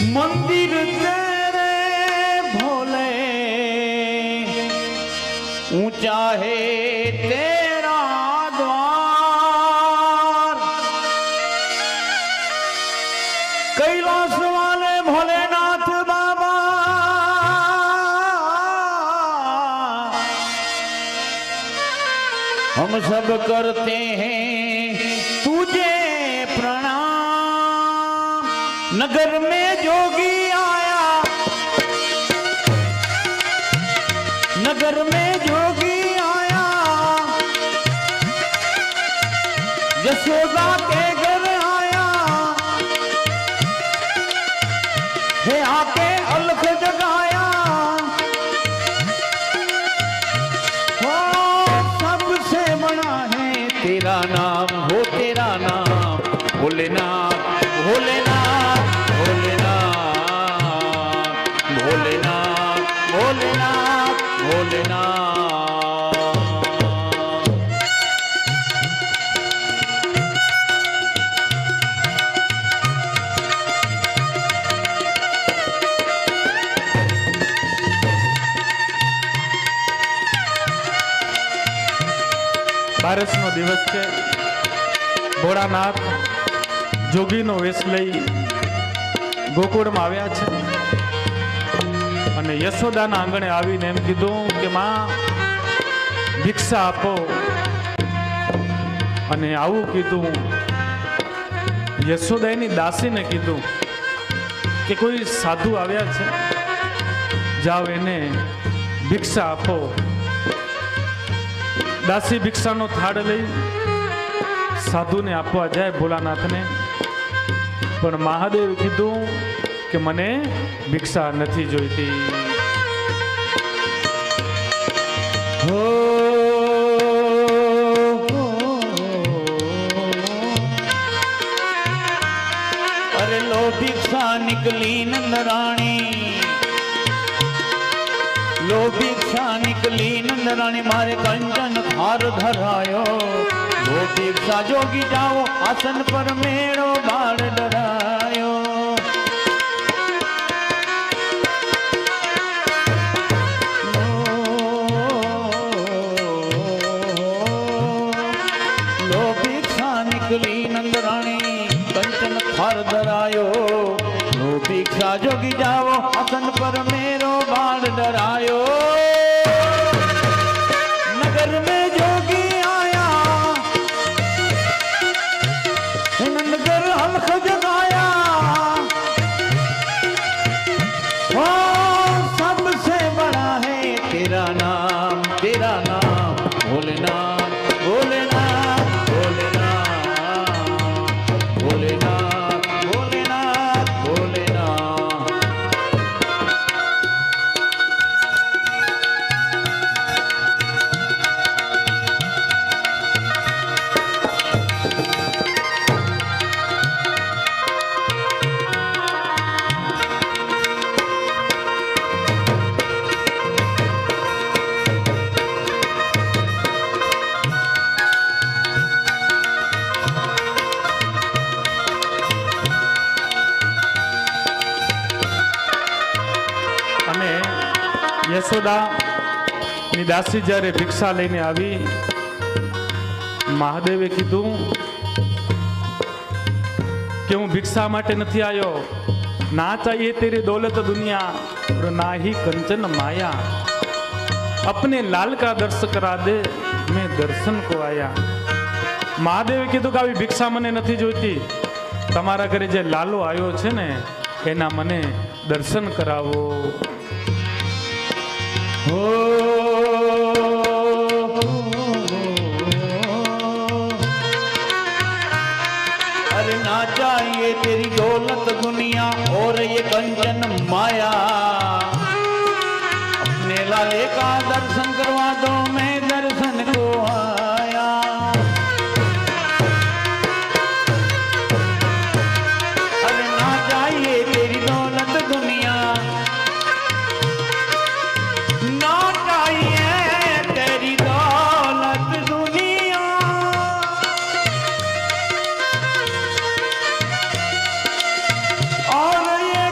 मंदिर तेरे भोले ऊंचा है तेरा द्वार। कैलाश वाले भोलेनाथ बाबा हम सब करते हैं तुझे प्रणाम। नगर में जोगी आया, नगर में जोगी आया, यशोदा के घर आया, है आके अलख जगाया। हो सबसे बड़ा है तेरा नाम, हो तेरा नाम भोलेनाथ भोलेनाथ भोलेनाथ भोलेनाथ भोलेनाथ भोलेनाथ। બારસનો દિવસ છે। ભોળાનાથ જોગીનો વેશ લઈ ગોકુળમાં આવ્યા છે અને યશોદાના આંગણે આવીને એમ કીધું કે માં ભિક્ષા આપો। અને આવું કીધું યશોદાની દાસીને કીધું કે કોઈ સાધુ આવ્યા છે, જાઓ એને ભિક્ષા આપો। દાસી ભિક્ષાનો થાળ લઈ સાધુને આપવા જાય ભોલાનાથને, પણ મહાદેવ કીધું કે મને ભિક્ષા નથી જોઈતી। हो अरे लो भिक्षा निकली नंदराणी, लो भिक्षा निकली नंदराणी, मारे कंचन हार धरायो। लो भिक्षा जोगी जाओ, आसन पर मेरो बाल डरायो। लो भिक्षा निकली नंदराणी, कंचन हार धरायो। लो भिक्षा जोगी जाओ, आसन पर मेरो बाल डरायो। नगर में जोगी आया, नंदगर हल्क जगाया। ओ सबसे बड़ा है तेरा नाम, तेरा नाम भोलेनाथ भोलेनाथ भोलेनाथ भोलेनाथ भोलेनाथ भोलेनाथ। અને યશોદાની દાસી જ્યારે ભિક્ષા લઈને આવી, મહાદેવે કીધું કે હું ભિક્ષા માટે નથી આવ્યો, ના ચાહીએ તેરી દौलत दुनिया और ना ही कंचन माया, अपने लाल का दर्श करा दे मैं दर्शन को आया। મહાદેવે કીધું કે આવી ભિક્ષા મને નથી જોઈતી, તમારા ઘરે જે લાલો આવ્યો છે ને એના મને દર્શન કરાવો। हो अरे ना चाहिए तेरी दौलत दुनिया और ये कंचन माया, अपने लाले का दर्शन करवा दो मैं दर्शन को आया। अरे ना चाहिए तेरी दौलत दुनिया, ना चाहिए तेरी दौलत दुनिया, और ये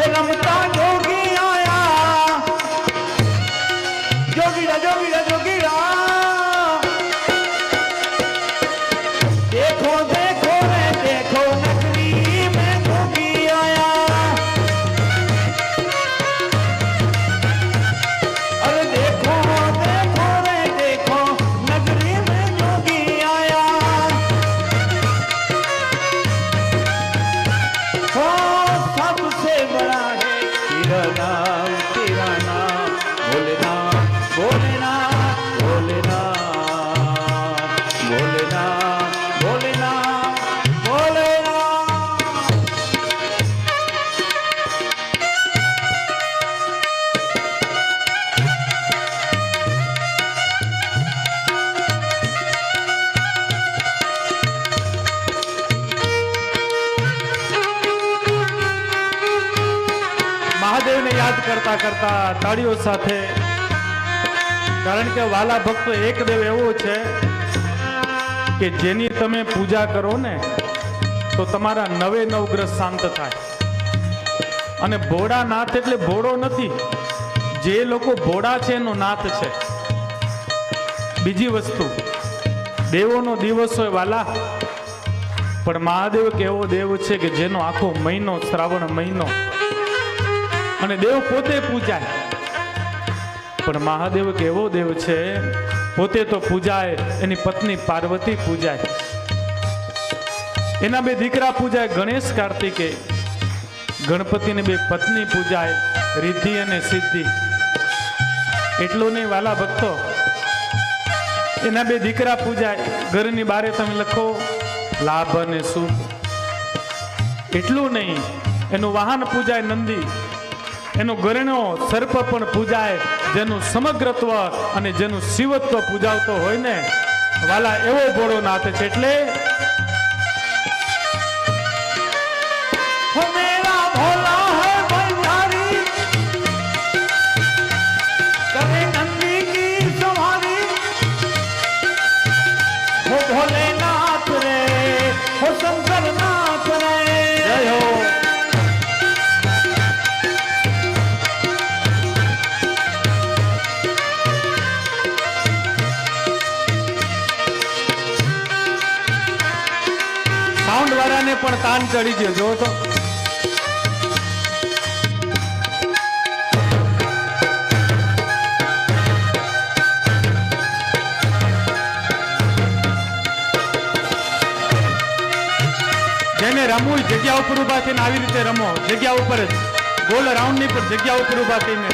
रमता जोगी आया, जोगीरा जोगीरा जोगीरा। देखो देखो रे देखो नगरी में जोगी आया, अरे देखो देखो रे देखो नगरी में जोगी आया। हो सबसे बड़ा है तेरा नाम भोलेनाथ भोलेनाथ भोलेनाथ भोलेनाथ भोलेनाथ भोलेनाथ। મહાદેવને યાદ કરતા કરતા તાળીઓ સાથે, કારણ કે વાલા ભક્તો એક દેવ એવો છે કે જેની તમે પૂજા કરો ને તો તમારા 9 ગ્રહ શાંત થાય. અને ભોળા નાથ એટલે ભોળો નથી, જે લોકો ભોળા છે એનો નાથ છે. બીજી વસ્તુ, દેવોનો દિવસ હોય વાલા, પણ મહાદેવ એક એવો દેવ છે કે જેનો આખો મહિનો શ્રાવણ મહિનો, અને દેવ પોતે પૂજાય. પણ મહાદેવ એક એવો દેવ છે, પોતે તો પૂજાય, એની પત્ની પાર્વતી પૂજાય, એના 2 દીકરા પૂજાય, ગણેશ કાર્તિકે, ગણપતિને 2 પત્ની પૂજાય, રિદ્ધિ અને સિદ્ધિ. એટલું નહીં વાલા ભક્તો, એના 2 દીકરા પૂજાય, ઘરની બારે તમે લખો લાભ અને સુખ. એટલું નહીં, એનું વાહન પૂજાય નંદી, એનો ગરણો સર્પ પણ પૂજાય, જેનું સમગ્રત્વ અને જેનું શિવત્વ પૂજાવતો હોય ને વાલા, એવો ભોળો નાથ છે. એટલે हो मेरा भोला है बलिहारी, करे नंदी की सवारी। हो भोलेनाथ रे, हो शंकर नाथ रे, જય હો. સાઉન્ડ વાળાને પણ તાન ચડી ગયો, જો તો જેને રમવું જગ્યા ઉપર ઉભા થઈને આવી રીતે રમો, જગ્યા ઉપર જ, ગોલ રાઉન્ડ ની પણ જગ્યા ઉપર ઉભા થઈને.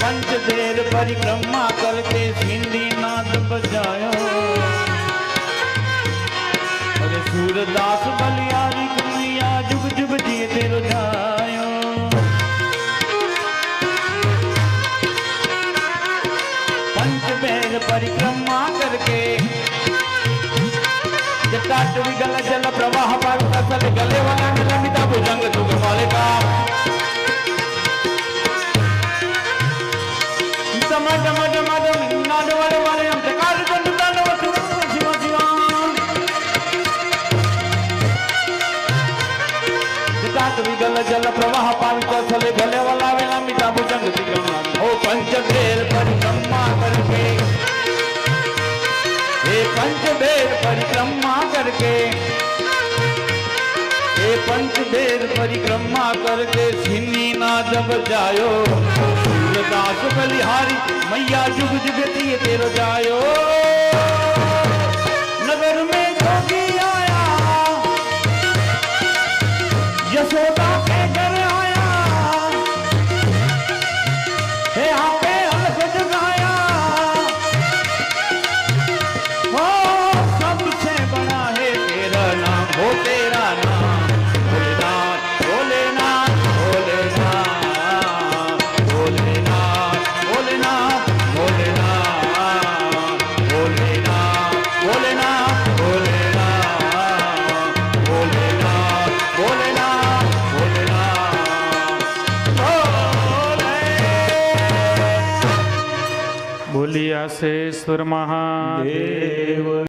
पंचदेर परिक्रमा करके सिंधी नाद बजायो, अरे सूरदास बलियारी कन्हैया जुग जुग जिए तेरो जायो। पंचदेर परिक्रमा करके जटाटवी गल जल प्रवाह पार फसल गले वाला लंबिता भुजंग दुग मालिका डम डम डम डम नाद वाले वाले हम चकार दंड तांडव शिव शिव जटाटवी गल जल प्रवाह पार फसल गले वाला लंबिता भुजंग दुग मालिका। ओ पंचदेर परिक्रमा करके, हे पंचदेर परिक्रमा करके, हे पंचदेर परिक्रमा करके सिंधी नाद बजायो। सूरदास बलिहारी मैया जुग जुग दिए तेरो जायो। नगर में जोगी आया, यशोदा के घर आया, हे यहाँ पे अलग जगाया। બોલિયા શેશ્વર મહાદેવ દેવ